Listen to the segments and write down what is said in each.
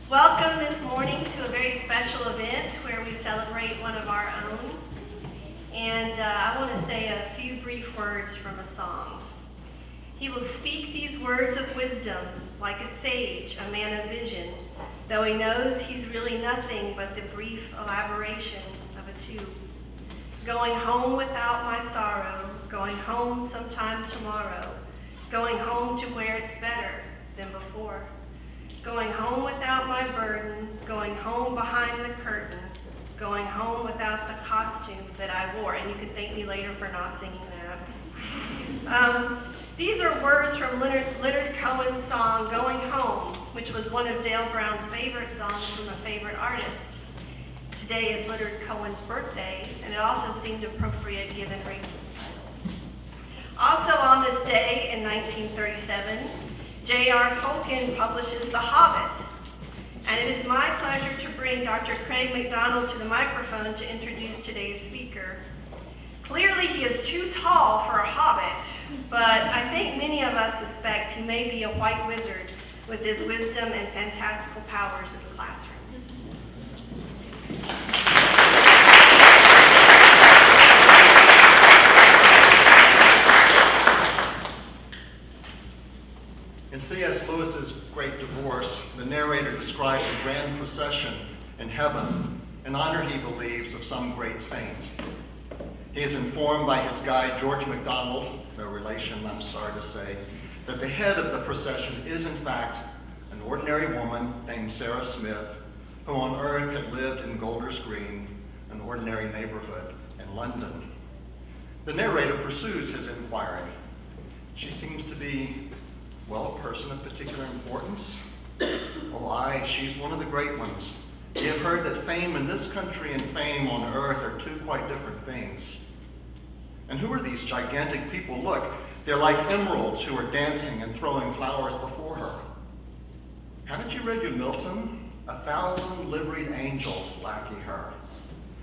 Welcome this morning to a very special event where we celebrate one of our own. And I want to say a few brief words from a song. He will speak these words of wisdom like a sage, a man of vision, though he knows he's really nothing but the brief elaboration of a tube. Going home without my sorrow, going home sometime tomorrow, going home to where it's better than before. Going home without my burden, going home behind the curtain, going home without the costume that I wore. And you can thank me later for not singing that. These are words from Leonard Cohen's song, Going Home, which was one of Dale Brown's favorite songs from a favorite artist. Today is Leonard Cohen's birthday, and it also seemed appropriate given Rachel's title. Also on this day in 1937, J.R. Tolkien publishes The Hobbit, and it is my pleasure to bring Dr. Craig McDonald to the microphone to introduce today's speaker. Clearly he is too tall for a hobbit, but I think many of us suspect he may be a white wizard with his wisdom and fantastical powers in the classroom. In C.S. Lewis's Great Divorce, the narrator describes a grand procession in heaven in honor, he believes, of some great saint. He is informed by his guide, George MacDonald, no relation, I'm sorry to say, that the head of the procession is, in fact, an ordinary woman named Sarah Smith, who on earth had lived in Golders Green, an ordinary neighborhood in London. The narrator pursues his inquiry. She seems to be, well, a person of particular importance. Oh, aye, she's one of the great ones. You have heard that fame in this country and fame on earth are two quite different things. And who are these gigantic people? Look, they're like emeralds who are dancing and throwing flowers before her. Haven't you read your Milton? 1,000 liveried angels lackey her.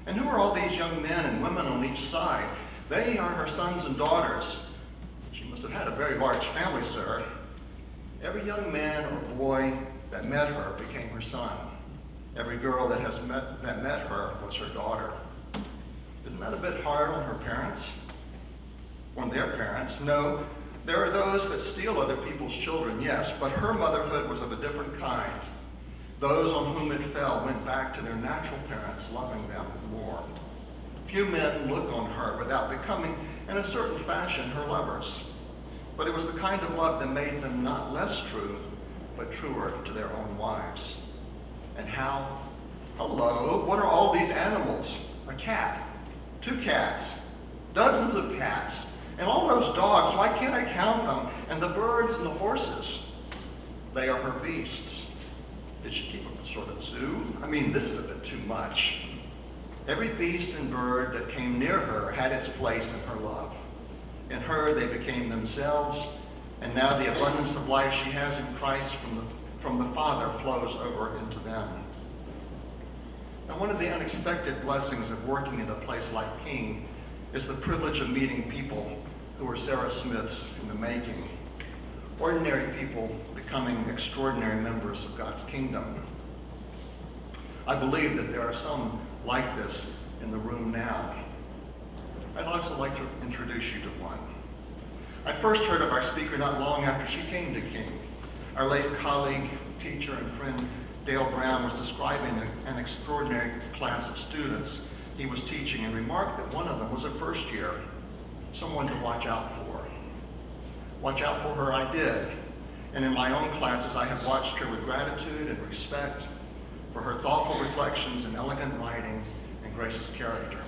And who are all these young men and women on each side? They are her sons and daughters. She must have had a very large family, sir. Every young man or boy that met her became her son. Every girl that met her was her daughter. Isn't that a bit hard on her parents? On their parents? No, there are those that steal other people's children, yes, but her motherhood was of a different kind. Those on whom it fell went back to their natural parents, loving them more. Few men look on her without becoming, in a certain fashion, her lovers. But it was the kind of love that made them not less true, but truer to their own wives. And how? Hello, what are all these animals? A cat, 2 cats, dozens of cats, and all those dogs, why can't I count them? And the birds and the horses. They are her beasts. Did she keep a sort of zoo? I mean, this is a bit too much. Every beast and bird that came near her had its place in her love. In her, they became themselves, and now the abundance of life she has in Christ from the Father flows over into them. Now, one of the unexpected blessings of working in a place like King is the privilege of meeting people who are Sarah Smiths in the making. Ordinary people becoming extraordinary members of God's kingdom. I believe that there are some like this in the room now. I'd also like to introduce you to one. I first heard of our speaker not long after she came to King. Our late colleague, teacher, and friend Dale Brown was describing an extraordinary class of students he was teaching and remarked that one of them was a first year, someone to watch out for. Watch out for her I did, and in my own classes I have watched her with gratitude and respect for her thoughtful reflections and elegant writing and gracious character.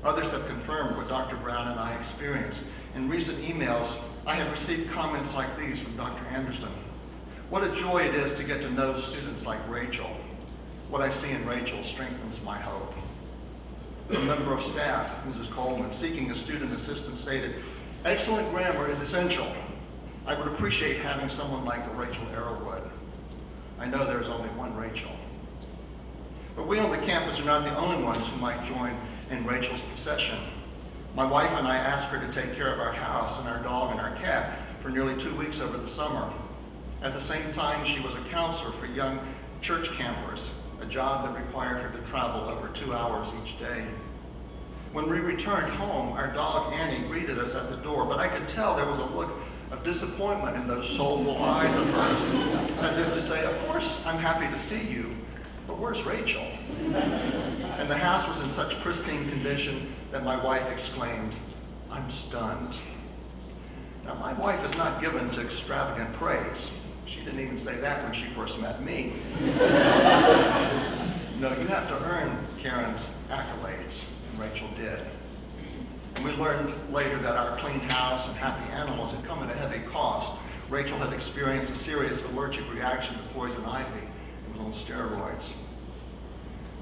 Others have confirmed what Dr. Brown and I experienced. In recent emails, I have received comments like these from Dr. Anderson. What a joy it is to get to know students like Rachel. What I see in Rachel strengthens my hope. A member of staff, Mrs. Coleman, seeking a student assistant, stated, excellent grammar is essential. I would appreciate having someone like a Rachel Arrowood. I know there's only one Rachel. But we on the campus are not the only ones who might join in Rachel's procession. My wife and I asked her to take care of our house and our dog and our cat for nearly 2 weeks over the summer. At the same time, she was a counselor for young church campers, a job that required her to travel over 2 hours each day. When we returned home, our dog Annie greeted us at the door, but I could tell there was a look of disappointment in those soulful eyes of hers, as if to say, of course I'm happy to see you, but where's Rachel? And the house was in such pristine condition that my wife exclaimed, I'm stunned. Now, my wife is not given to extravagant praise. She didn't even say that when she first met me. No, you have to earn Karen's accolades, and Rachel did. And we learned later that our clean house and happy animals had come at a heavy cost. Rachel had experienced a serious allergic reaction to poison ivy and was on steroids.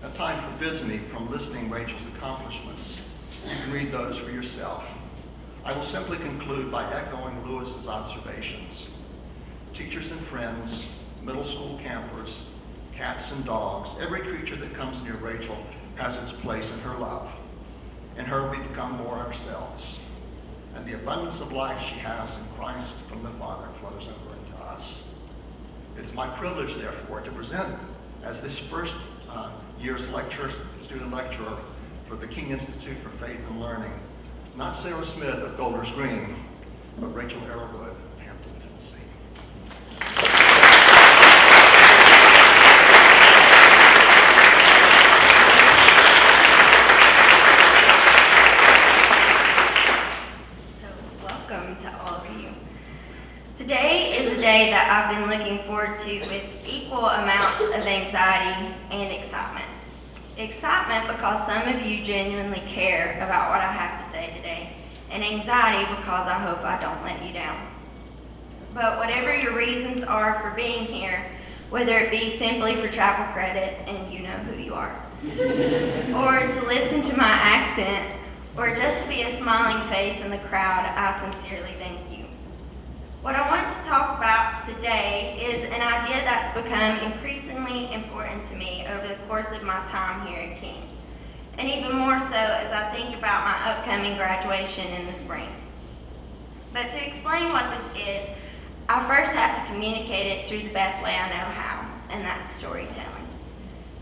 Now, time forbids me from listing Rachel's accomplishments. You can read those for yourself. I will simply conclude by echoing Lewis's observations. Teachers and friends, middle school campers, cats and dogs, every creature that comes near Rachel has its place in her love. In her we become more ourselves. And the abundance of life she has in Christ from the Father flows over into us. It is my privilege, therefore, to present as this first year's student lecturer for the King Institute for Faith and Learning, not Sarah Smith of Golders Green, but Rachel Arrowood of Hampton, Tennessee. Welcome to all of you. Today is a day that I've been looking forward to with equal amounts of anxiety and excitement. Excitement because some of you genuinely care about what I have to say today, and anxiety because I hope I don't let you down. But whatever your reasons are for being here, whether it be simply for chapel credit, and you know who you are, or to listen to my accent, or just to be a smiling face in the crowd, I sincerely thank you. What I want to talk about today is an idea that's become increasingly important to me over the course of my time here at King, and even more so as I think about my upcoming graduation in the spring. But to explain what this is, I first have to communicate it through the best way I know how, and that's storytelling.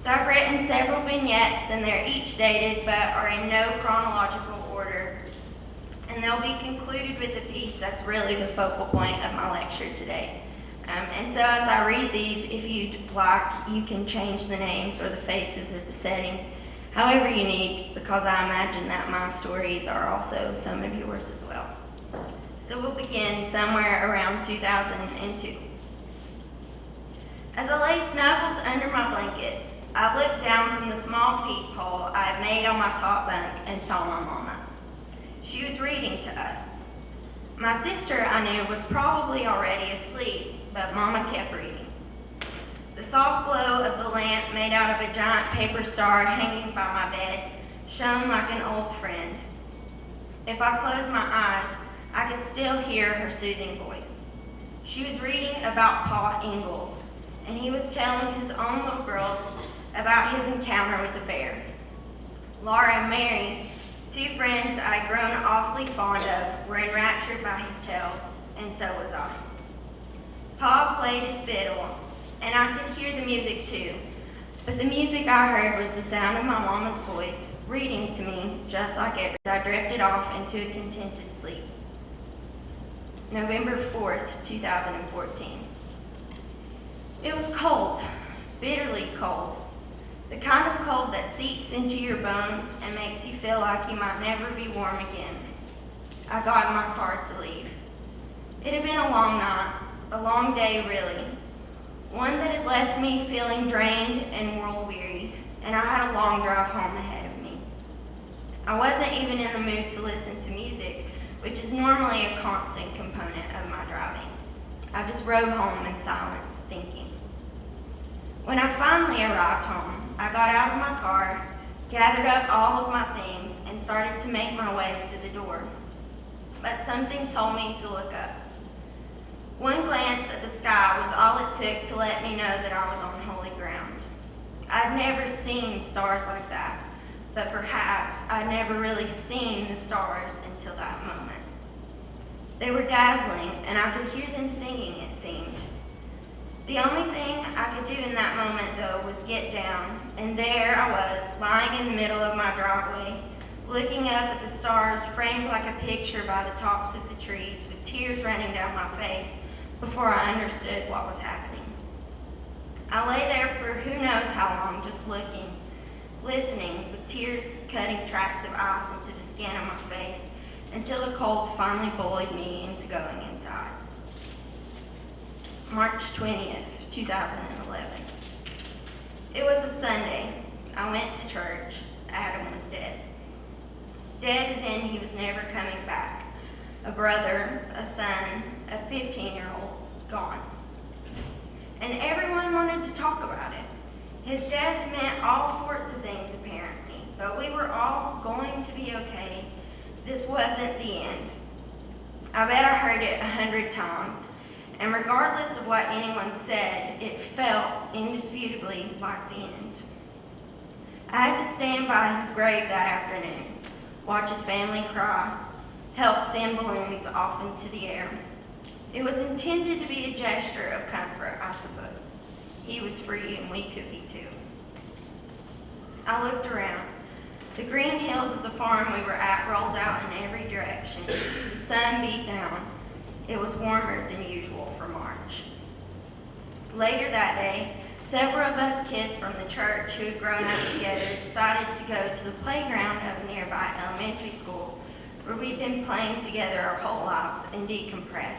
So I've written several vignettes, and they're each dated but are in no chronological order, and they'll be concluded with a piece that's really the focal point of my lecture today. And so as I read these, if you'd like, you can change the names or the faces or the setting, however you need, because I imagine that my stories are also some of yours as well. So we'll begin somewhere around 2002. As I lay snuggled under my blankets, I looked down from the small peephole I had made on my top bunk and saw my mama. She was reading to us. My sister, I knew, was probably already asleep, but Mama kept reading. The soft glow of the lamp made out of a giant paper star hanging by my bed shone like an old friend. If I closed my eyes, I could still hear her soothing voice. She was reading about Pa Ingalls, and he was telling his own little girls about his encounter with a bear. Laura and Mary, two friends I'd grown awfully fond of, were enraptured by his tales, and so was I. Pa played his fiddle, and I could hear the music too, but the music I heard was the sound of my mama's voice reading to me just like it as I drifted off into a contented sleep. November 4th, 2014. It was cold, bitterly cold. The kind of cold that seeps into your bones and makes you feel like you might never be warm again. I got in my car to leave. It had been a long night, a long day really, one that had left me feeling drained and world-weary, and I had a long drive home ahead of me. I wasn't even in the mood to listen to music, which is normally a constant component of my driving. I just rode home in silence, thinking. When I finally arrived home, I got out of my car, gathered up all of my things, and started to make my way to the door. But something told me to look up. One glance at the sky was all it took to let me know that I was on holy ground. I'd never seen stars like that, but perhaps I'd never really seen the stars until that moment. They were dazzling, and I could hear them singing, it seemed. The only thing I could do in that moment, though, was get down, and there I was, lying in the middle of my driveway, looking up at the stars framed like a picture by the tops of the trees, with tears running down my face before I understood what was happening. I lay there for who knows how long, just looking, listening, with tears cutting tracks of ice into the skin of my face, until the cold finally bullied me into going inside. March 20th, 2011. It was a Sunday. I went to church. Adam was dead. Dead as in he was never coming back. A brother, a son, a 15-year-old, gone. And everyone wanted to talk about it. His death meant all sorts of things, apparently, but we were all going to be okay. This wasn't the end. I bet I heard it 100 times, and regardless of what anyone said, it felt indisputably like the end. I had to stand by his grave that afternoon, watch his family cry, help send balloons off into the air. It was intended to be a gesture of comfort, I suppose. He was free and we could be too. I looked around. The green hills of the farm we were at rolled out in every direction. The sun beat down. It was warmer than usual for March. Later that day, several of us kids from the church who had grown up together decided to go to the playground of a nearby elementary school where we'd been playing together our whole lives and decompress.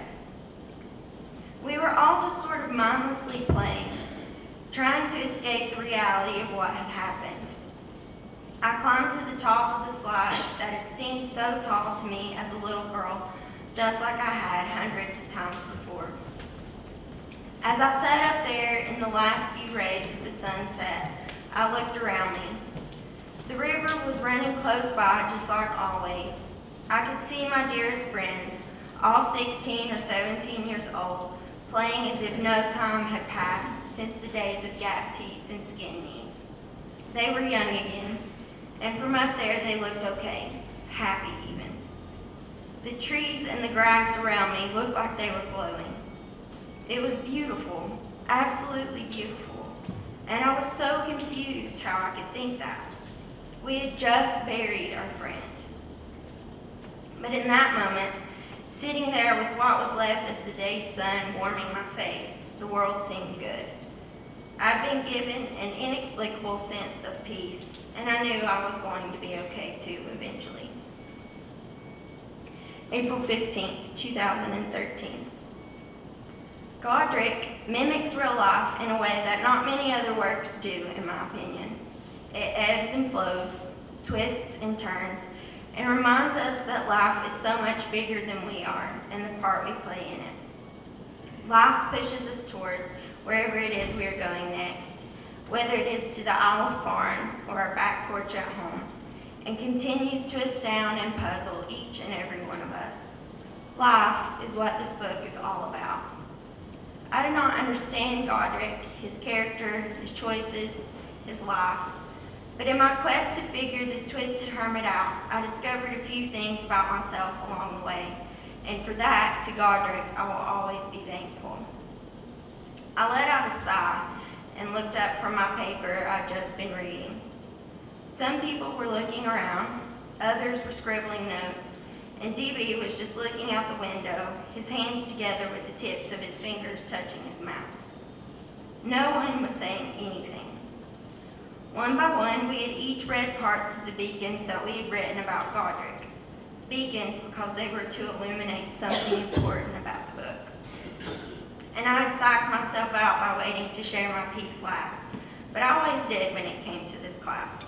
We were all just sort of mindlessly playing, trying to escape the reality of what had happened. I climbed to the top of the slide that had seemed so tall to me as a little girl, just like I had hundreds of times before. As I sat up there in the last few rays of the sunset, I looked around me. The river was running close by just like always. I could see my dearest friends, all 16 or 17 years old, playing as if no time had passed since the days of gap teeth and skin knees. They were young again, and from up there they looked okay, happy even. The trees and the grass around me looked like they were glowing. It was beautiful, absolutely beautiful, and I was so confused how I could think that. We had just buried our friend. But in that moment, sitting there with what was left of the day's sun warming my face, the world seemed good. I'd been given an inexplicable sense of peace, and I knew I was going to be okay too eventually. April 15th, 2013. Godric mimics real life in a way that not many other works do, in my opinion. It ebbs and flows, twists and turns, and reminds us that life is so much bigger than we are and the part we play in it. Life pushes us towards wherever it is we are going next, whether it is to the Isle of Farn or our back porch at home, and continues to astound and puzzle each and every one of us. Life is what this book is all about. I do not understand Godric, his character, his choices, his life. But in my quest to figure this twisted hermit out, I discovered a few things about myself along the way. And for that, to Godric, I will always be thankful. I let out a sigh and looked up from my paper I'd just been reading. Some people were looking around, others were scribbling notes, and DB was just looking out the window, his hands together with the tips of his fingers touching his mouth. No one was saying anything. One by one, we had each read parts of the beacons that we had written about Godric. Beacons because they were to illuminate something important about the book. And I had psyched myself out by waiting to share my piece last, but I always did when it came to this class.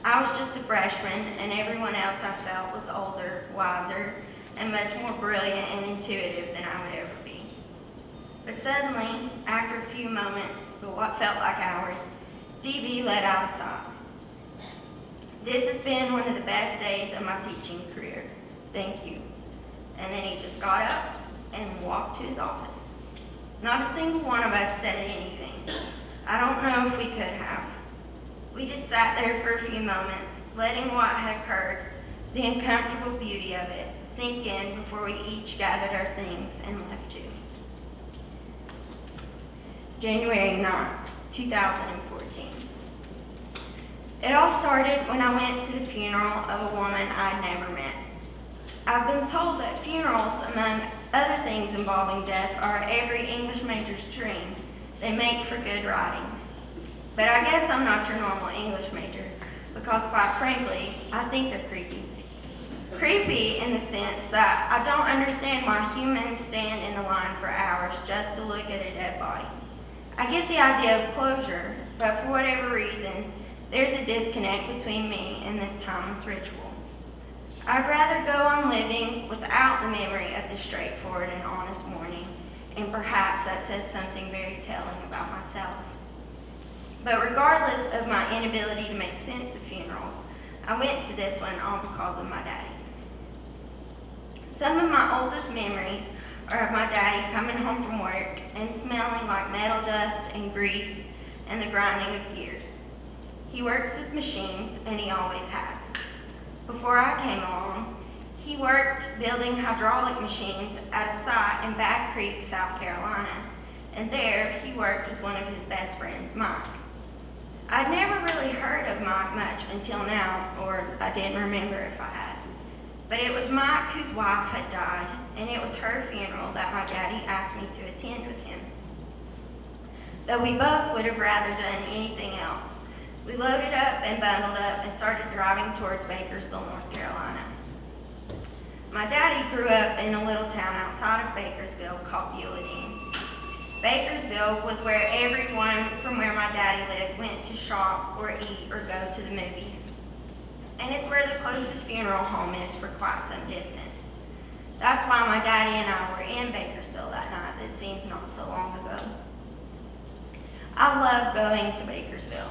I was just a freshman, and everyone else I felt was older, wiser, and much more brilliant and intuitive than I would ever be. But suddenly, after a few moments, but what felt like hours, DB let out a sigh. This has been one of the best days of my teaching career. Thank you. And then he just got up and walked to his office. Not a single one of us said anything. I don't know if we could have. We just sat there for a few moments, letting what had occurred, the uncomfortable beauty of it, sink in before we each gathered our things and left you. January 9th, 2014. It all started when I went to the funeral of a woman I'd never met. I've been told that funerals, among other things involving death, are every English major's dream. They make for good writing. But I guess I'm not your normal English major, because quite frankly, I think they're creepy. Creepy in the sense that I don't understand why humans stand in a line for hours just to look at a dead body. I get the idea of closure, but for whatever reason, there's a disconnect between me and this timeless ritual. I'd rather go on living without the memory of the straightforward and honest mourning, and perhaps that says something very telling about myself. But regardless of my inability to make sense of funerals, I went to this one all because of my daddy. Some of my oldest memories are of my daddy coming home from work and smelling like metal dust and grease and the grinding of gears. He works with machines, and he always has. Before I came along, he worked building hydraulic machines at a site in Bad Creek, South Carolina, and there he worked with one of his best friends, Mike. I'd never really heard of Mike much until now, or I didn't remember if I had. But it was Mike whose wife had died, and it was her funeral that my daddy asked me to attend with him. Though we both would have rather done anything else, we loaded up and bundled up and started driving towards Bakersville, North Carolina. My daddy grew up in a little town outside of Bakersville called Beuladine. Bakersville was where everyone from where my daddy lived went to shop or eat or go to the movies. And it's where the closest funeral home is for quite some distance. That's why my daddy and I were in Bakersville that night that seems not so long ago. I love going to Bakersville.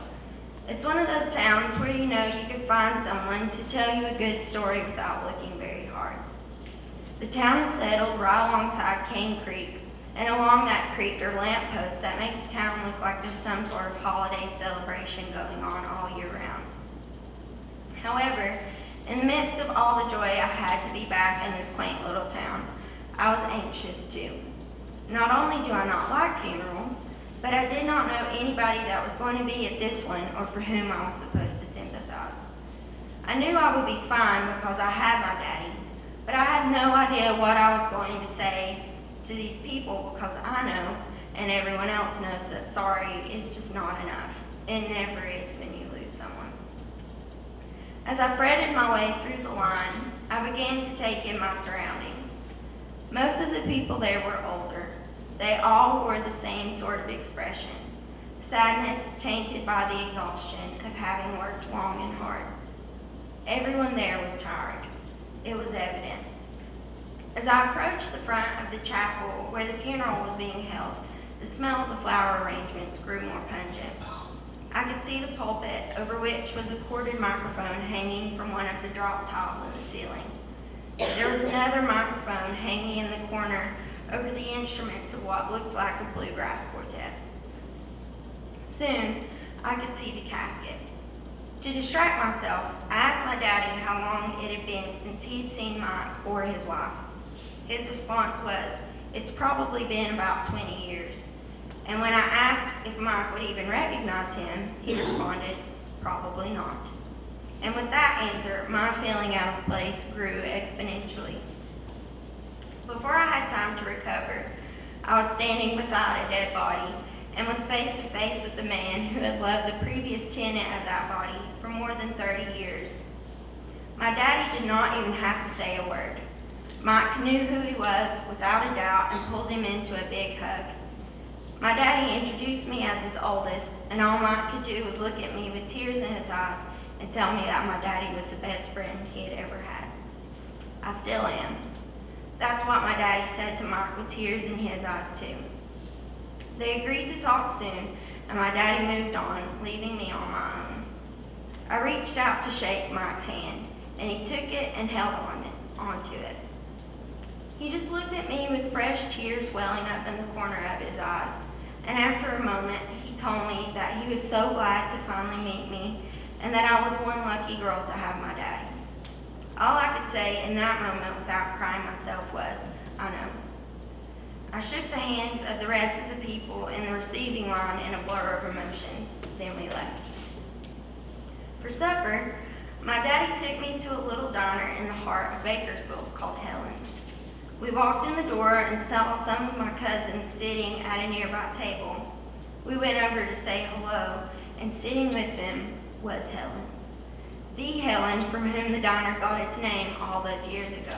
It's one of those towns where you know you can find someone to tell you a good story without looking very hard. The town is settled right alongside Cane Creek, and along that creek are lampposts that make the town look like there's some sort of holiday celebration going on all year round. However, in the midst of all the joy I had to be back in this quaint little town, I was anxious too. Not only do I not like funerals, but I did not know anybody that was going to be at this one or for whom I was supposed to sympathize. I knew I would be fine because I had my daddy, but I had no idea what I was going to say to these people because I know, and everyone else knows, that sorry is just not enough. It never is when you lose someone. As I threaded my way through the line, I began to take in my surroundings. Most of the people there were older. They all wore the same sort of expression, sadness tainted by the exhaustion of having worked long and hard. Everyone there was tired. It was evident. As I approached the front of the chapel where the funeral was being held, the smell of the flower arrangements grew more pungent. I could see the pulpit, over which was a corded microphone hanging from one of the drop tiles in the ceiling. There was another microphone hanging in the corner over the instruments of what looked like a bluegrass quartet. Soon, I could see the casket. To distract myself, I asked my daddy how long it had been since he had seen Mike or his wife. His response was, "It's probably been about 20 years." And when I asked if Mike would even recognize him, he responded, "Probably not." And with that answer, my feeling out of place grew exponentially. Before I had time to recover, I was standing beside a dead body and was face to face with the man who had loved the previous tenant of that body for more than 30 years. My daddy did not even have to say a word. Mike knew who he was without a doubt and pulled him into a big hug. My daddy introduced me as his oldest, and all Mike could do was look at me with tears in his eyes and tell me that my daddy was the best friend he had ever had. I still am. That's what my daddy said to Mike with tears in his eyes too. They agreed to talk soon, and my daddy moved on, leaving me on my own. I reached out to shake Mike's hand, and he took it and held onto it. He just looked at me with fresh tears welling up in the corner of his eyes, and after a moment, he told me that he was so glad to finally meet me, and that I was one lucky girl to have my daddy. All I could say in that moment without crying myself was, "I know." I shook the hands of the rest of the people in the receiving line in a blur of emotions. Then we left. For supper, my daddy took me to a little diner in the heart of Bakersville called Helen's. We walked in the door and saw some of my cousins sitting at a nearby table. We went over to say hello, and sitting with them was Helen. The Helen from whom the diner got its name all those years ago.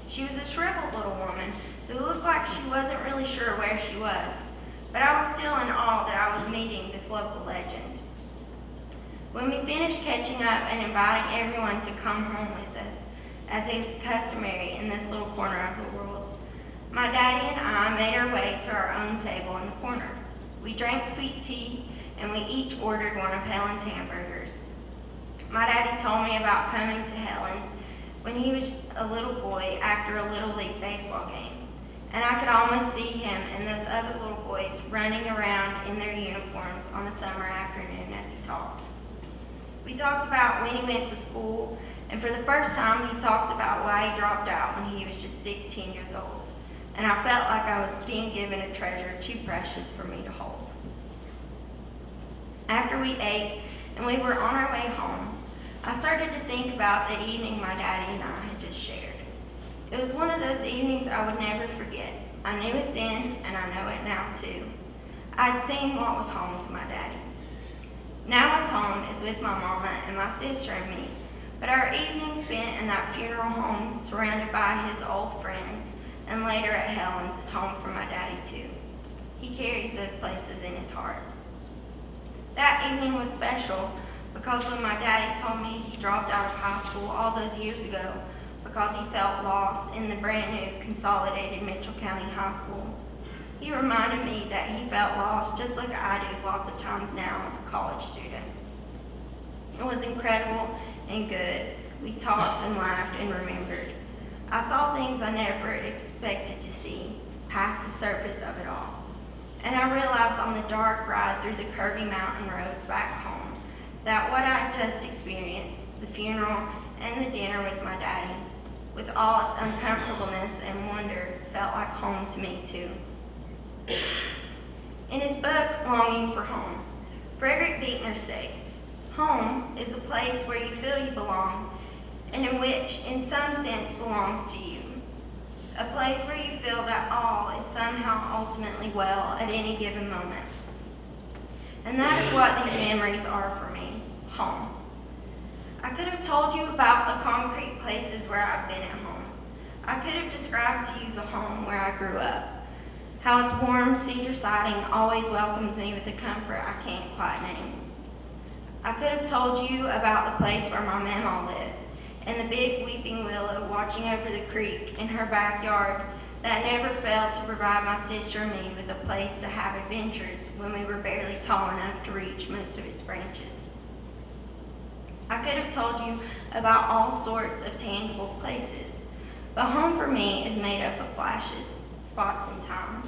She was a shriveled little woman who looked like she wasn't really sure where she was, but I was still in awe that I was meeting this local legend. When we finished catching up and inviting everyone to come home with us, as is customary in this little corner of the world, my daddy and I made our way to our own table in the corner. We drank sweet tea, and we each ordered one of Helen's hamburgers. My daddy told me about coming to Helen's when he was a little boy after a Little League baseball game, and I could almost see him and those other little boys running around in their uniforms on a summer afternoon as he talked. We talked about when he went to school, and for the first time he talked about why he dropped out when he was just 16 years old, and I felt like I was being given a treasure too precious for me to hold. After we ate and we were on our way home, I started to think about that evening my daddy and I had just shared. It was one of those evenings I would never forget. I knew it then, and I know it now too. I'd seen what was home to my daddy. Now his home is with my mama and my sister and me, but our evening spent in that funeral home surrounded by his old friends, and later at Helen's is home for my daddy too. He carries those places in his heart. That evening was special because when my daddy told me he dropped out of high school all those years ago because he felt lost in the brand new consolidated Mitchell County High School, he reminded me that he felt lost just like I do lots of times now as a college student. It was incredible and good. We talked and laughed and remembered. I saw things I never expected to see, past the surface of it all. And I realized on the dark ride through the curvy mountain roads back home that what I just experienced, the funeral and the dinner with my daddy, with all its uncomfortableness and wonder, felt like home to me too. In his book, Longing for Home, Frederick Buechner states, "Home is a place where you feel you belong and in which, in some sense, belongs to you. A place where you feel that all is somehow ultimately well at any given moment." And that is what these memories are for me, home. I could have told you about the concrete places where I've been at home. I could have described to you the home where I grew up, how its warm cedar siding always welcomes me with a comfort I can't quite name. I could have told you about the place where my mama lives, and the big weeping willow watching over the creek in her backyard that never failed to provide my sister and me with a place to have adventures when we were barely tall enough to reach most of its branches. I could have told you about all sorts of tangible places, but home for me is made up of flashes, spots in time.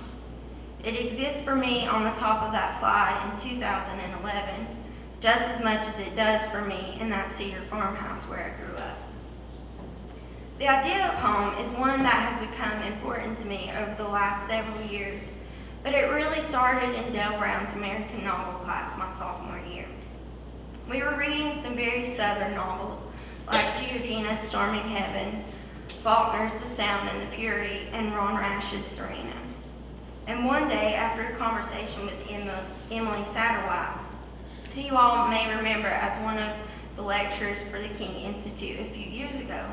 It exists for me on the top of that slide in 2011, just as much as it does for me in that cedar farmhouse where I grew up. The idea of home is one that has become important to me over the last several years, but it really started in Dale Brown's American novel class my sophomore year. We were reading some very southern novels like Giordino's Storming Heaven, Faulkner's The Sound and the Fury, and Ron Rash's Serena. And one day, after a conversation with Emily Satterwhite, who you all may remember as one of the lecturers for the King Institute a few years ago,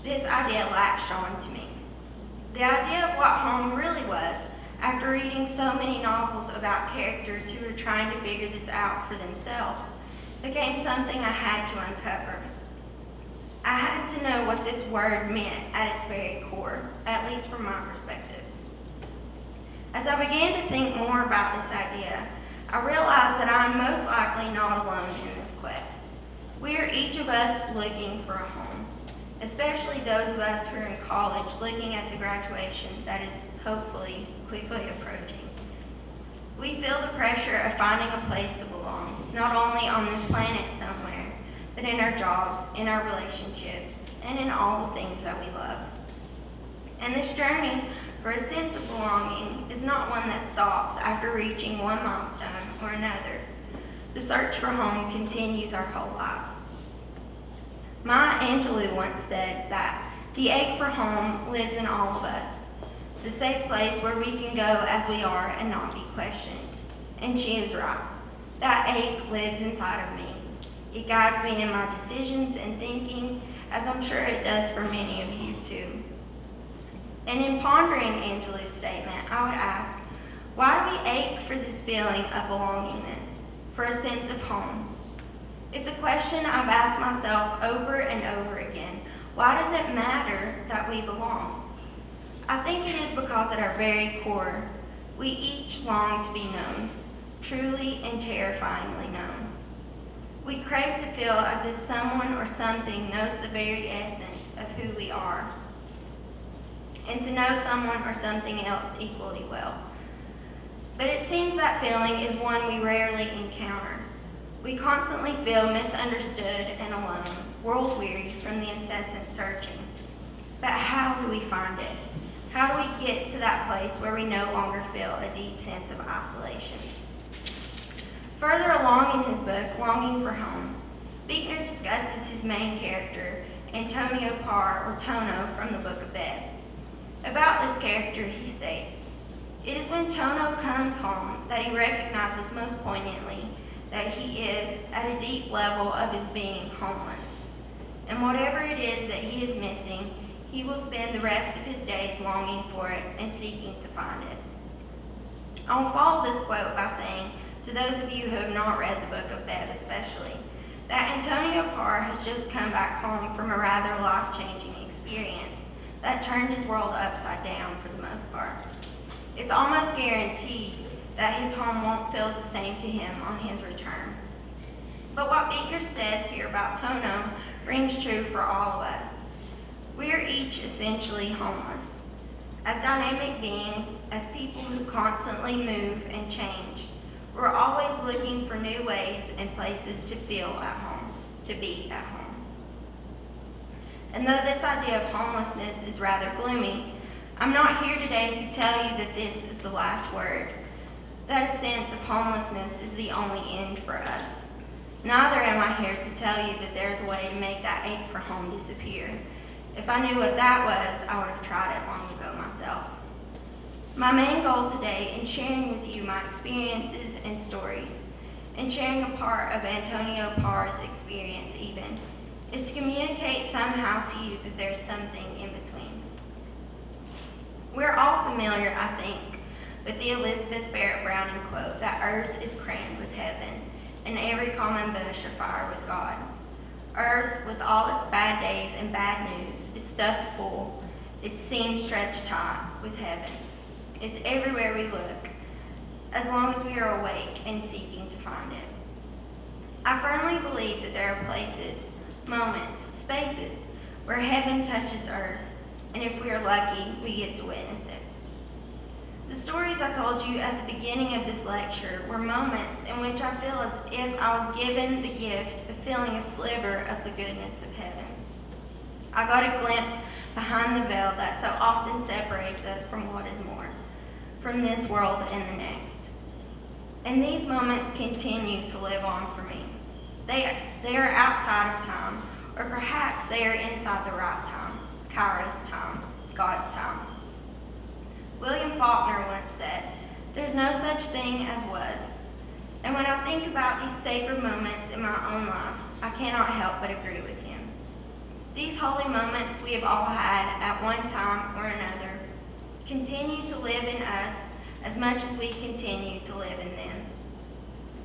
this idea latched on to me. The idea of what home really was, after reading so many novels about characters who were trying to figure this out for themselves, became something I had to uncover. I had to know what this word meant at its very core, at least from my perspective. As I began to think more about this idea, I realized that I am most likely not alone in this quest. We are each of us looking for a home, especially those of us who are in college looking at the graduation that is hopefully quickly approaching. We feel the pressure of finding a place to belong, not only on this planet somewhere, but in our jobs, in our relationships, and in all the things that we love. And this journey for a sense of belonging is not one that stops after reaching one milestone or another. The search for home continues our whole lives. Maya Angelou once said that the ache for home lives in all of us, the safe place where we can go as we are and not be questioned. And she is right. That ache lives inside of me. It guides me in my decisions and thinking, as I'm sure it does for many of you too. And in pondering Angelou's statement, I would ask, why do we ache for this feeling of belongingness, for a sense of home? It's a question I've asked myself over and over again. Why does it matter that we belong? I think it is because at our very core, we each long to be known, truly and terrifyingly known. We crave to feel as if someone or something knows the very essence of who we are, and to know someone or something else equally well. But it seems that feeling is one we rarely encounter. We constantly feel misunderstood and alone, world-weary from the incessant searching. But how do we find it? How do we get to that place where we no longer feel a deep sense of isolation? Further along in his book, Longing for Home, Buechner discusses his main character, Antonio Parr, or Tono, from the Book of Bed. About this character, he states, "It is when Tono comes home that he recognizes most poignantly that he is, at a deep level of his being, homeless. And whatever it is that he is missing, he will spend the rest of his days longing for it and seeking to find it." I'll follow this quote by saying, to those of you who have not read the Book of Bed especially, that Antonio Parr has just come back home from a rather life-changing experience that turned his world upside down for the most part. It's almost guaranteed that his home won't feel the same to him on his return. But what Buechner says here about Tono rings true for all of us. We are each essentially homeless. As dynamic beings, as people who constantly move and change, we're always looking for new ways and places to feel at home, to be at home. And though this idea of homelessness is rather gloomy, I'm not here today to tell you that this is the last word, that a sense of homelessness is the only end for us. Neither am I here to tell you that there's a way to make that ache for home disappear. If I knew what that was, I would have tried it long ago myself. My main goal today in sharing with you my experiences and stories, and sharing a part of Antonio Parr's experience even, is to communicate somehow to you that there's something in between. We're all familiar, I think, with the Elizabeth Barrett Browning quote that earth is crammed with heaven, and every common bush afire with God. Earth, with all its bad days and bad news, is stuffed full, its seams stretched tight, with heaven. It's everywhere we look, as long as we are awake and seeking to find it. I firmly believe that there are places, moments, spaces, where heaven touches earth, and if we are lucky, we get to witness it. The stories I told you at the beginning of this lecture were moments in which I feel as if I was given the gift of feeling a sliver of the goodness of heaven. I got a glimpse behind the veil that so often separates us from what is more, from this world and the next. And these moments continue to live on for me. They are outside of time, or perhaps they are inside the right time, Kairos time, God's time. William Faulkner once said, "There's no such thing as was." And when I think about these sacred moments in my own life, I cannot help but agree with him. These holy moments we have all had at one time or another continue to live in us as much as we continue to live in them.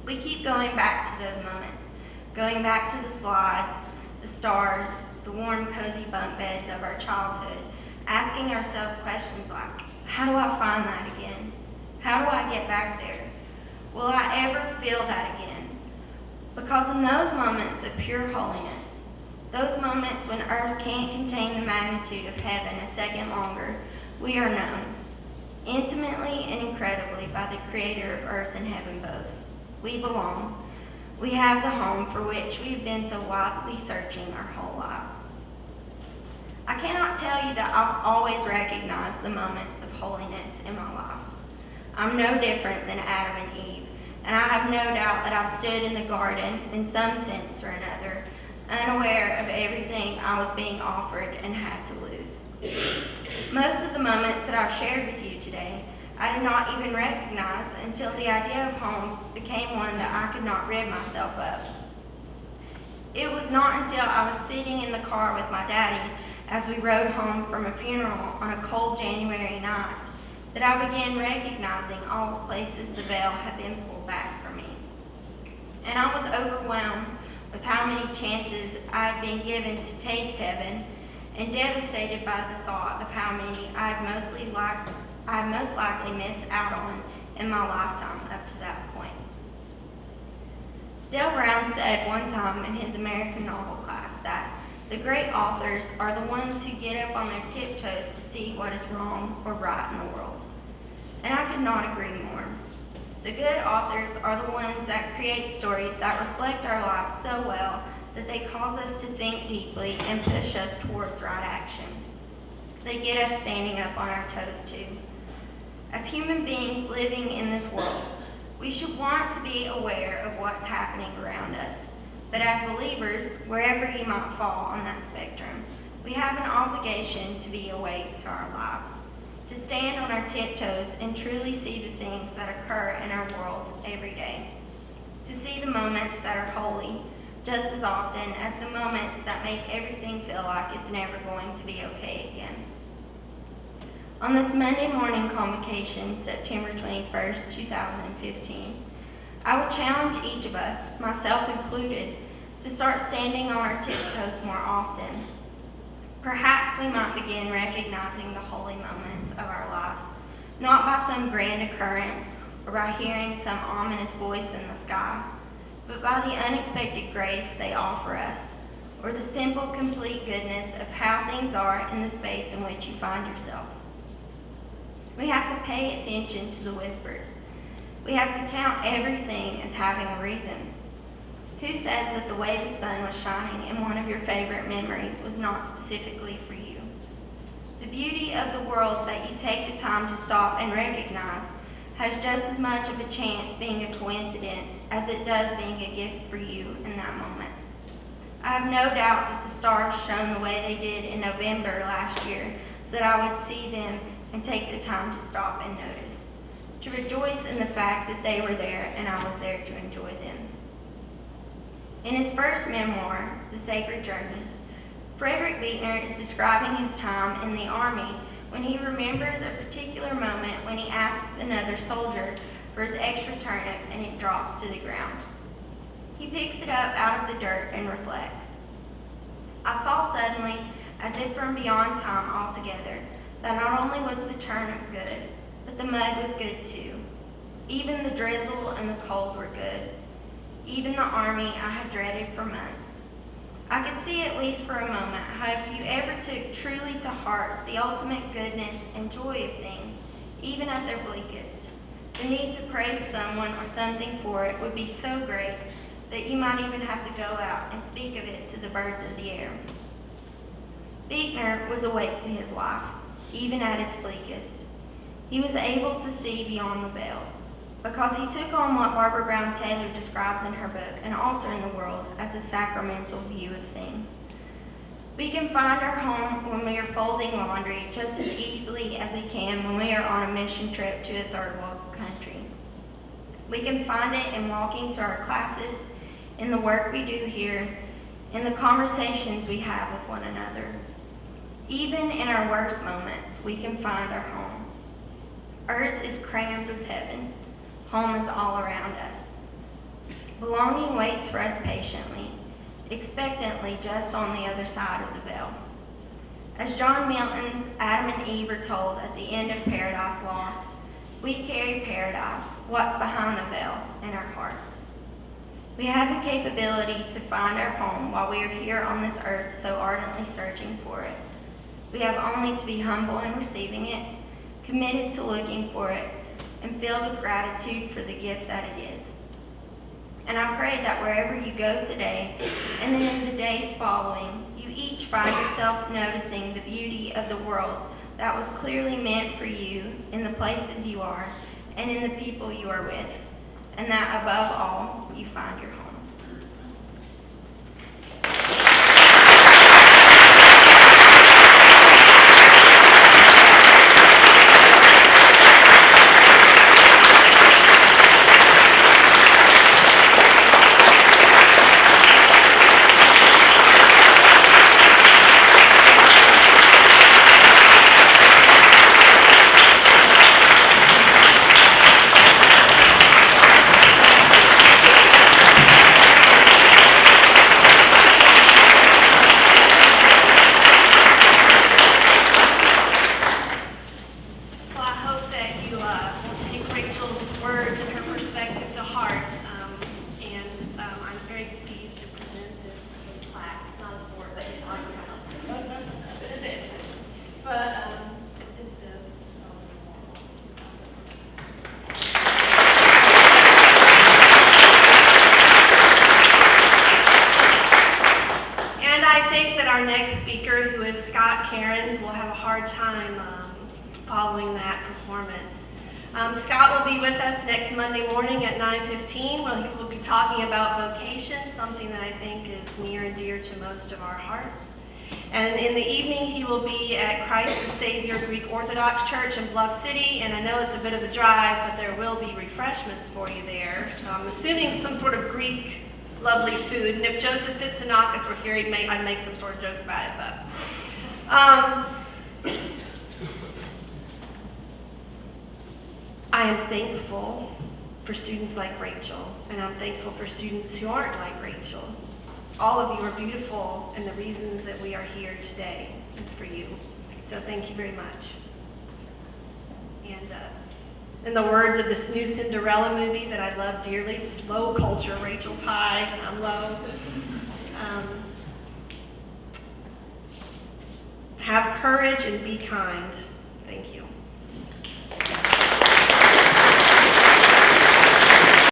We keep going back to those moments, going back to the slides, the stars, the warm, cozy bunk beds of our childhood, asking ourselves questions like, how do I find that again? How do I get back there? Will I ever feel that again? Because in those moments of pure holiness, those moments when earth can't contain the magnitude of heaven a second longer, we are known, intimately and incredibly, by the Creator of earth and heaven both. We belong. We have the home for which we've been so wildly searching our whole lives. I cannot tell you that I've always recognized the moments of of holiness in my life. I'm no different than Adam and Eve, and I have no doubt that I've stood in the garden in some sense or another, unaware of everything I was being offered and had to lose. Most of the moments that I've shared with you today, I did not even recognize until the idea of home became one that I could not rid myself of. It was not until I was sitting in the car with my daddy as we rode home from a funeral on a cold January night that I began recognizing all the places the veil had been pulled back from me. And I was overwhelmed with how many chances I had been given to taste heaven, and devastated by the thought of how many I had most likely missed out on in my lifetime up to that point. Dale Brown said one time in his American novel class that the great authors are the ones who get up on their tiptoes to see what is wrong or right in the world. And I could not agree more. The good authors are the ones that create stories that reflect our lives so well that they cause us to think deeply and push us towards right action. They get us standing up on our toes too. As human beings living in this world, we should want to be aware of what's happening around us. But as believers, wherever you might fall on that spectrum, we have an obligation to be awake to our lives, to stand on our tiptoes and truly see the things that occur in our world every day, to see the moments that are holy just as often as the moments that make everything feel like it's never going to be okay again. On this Monday morning convocation, September 21st, 2015, I would challenge each of us, myself included, to start standing on our tiptoes more often. Perhaps we might begin recognizing the holy moments of our lives, not by some grand occurrence or by hearing some ominous voice in the sky, but by the unexpected grace they offer us, or the simple, complete goodness of how things are in the space in which you find yourself. We have to pay attention to the whispers. We have to count everything as having a reason. Who says that the way the sun was shining in one of your favorite memories was not specifically for you? The beauty of the world that you take the time to stop and recognize has just as much of a chance being a coincidence as it does being a gift for you in that moment. I have no doubt that the stars shone the way they did in November last year so that I would see them and take the time to stop and notice, to rejoice in the fact that they were there and I was there to enjoy them. In his first memoir, The Sacred Journey, Frederick Buechner is describing his time in the Army when he remembers a particular moment when he asks another soldier for his extra turnip and it drops to the ground. He picks it up out of the dirt and reflects. I saw suddenly, as if from beyond time altogether, that not only was the turnip good, but the mud was good too. Even the drizzle and the cold were good. Even the army I had dreaded for months. I could see, at least for a moment, how if you ever took truly to heart the ultimate goodness and joy of things, even at their bleakest, the need to praise someone or something for it would be so great that you might even have to go out and speak of it to the birds of the air. Buechner was awake to his life, even at its bleakest. He was able to see beyond the veil, because he took on what Barbara Brown Taylor describes in her book, An Altar in the World, as a sacramental view of things. We can find our home when we are folding laundry just as easily as we can when we are on a mission trip to a third world country. We can find it in walking to our classes, in the work we do here, in the conversations we have with one another. Even in our worst moments, we can find our home. Earth is crammed with heaven. Home is all around us. Belonging waits for us patiently, expectantly just on the other side of the veil. As John Milton's Adam and Eve are told at the end of Paradise Lost, we carry paradise, what's behind the veil, in our hearts. We have the capability to find our home while we are here on this earth so ardently searching for it. We have only to be humble in receiving it, committed to looking for it, and filled with gratitude for the gift that it is. And I pray that wherever you go today, and then in the days following, you each find yourself noticing the beauty of the world that was clearly meant for you in the places you are and in the people you are with, and that above all, you find your home. Well, I hope that you will take Rachel's words and her perspective to heart. I'm very pleased to present this plaque. It's not a sword, but it's on it's But just to. And I think that our next speaker, who is Scott Cairns, will have a hard time following that performance. Scott will be with us next Monday morning at 9:15, where he will be talking about vocation, something that I think is near and dear to most of our hearts. And in the evening, he will be at Christ the Savior Greek Orthodox Church in Bluff City, and I know it's a bit of a drive, but there will be refreshments for you there. So I'm assuming some sort of Greek lovely food, and if Joseph Fitsinakis were here, I'd make some sort of joke about it, but I am thankful for students like Rachel, and I'm thankful for students who aren't like Rachel. All of you are beautiful, and the reasons that we are here today is for you. So thank you very much. And in the words of this new Cinderella movie that I love dearly, it's low culture, Rachel's high, and I'm low. Have courage and be kind. Thank you.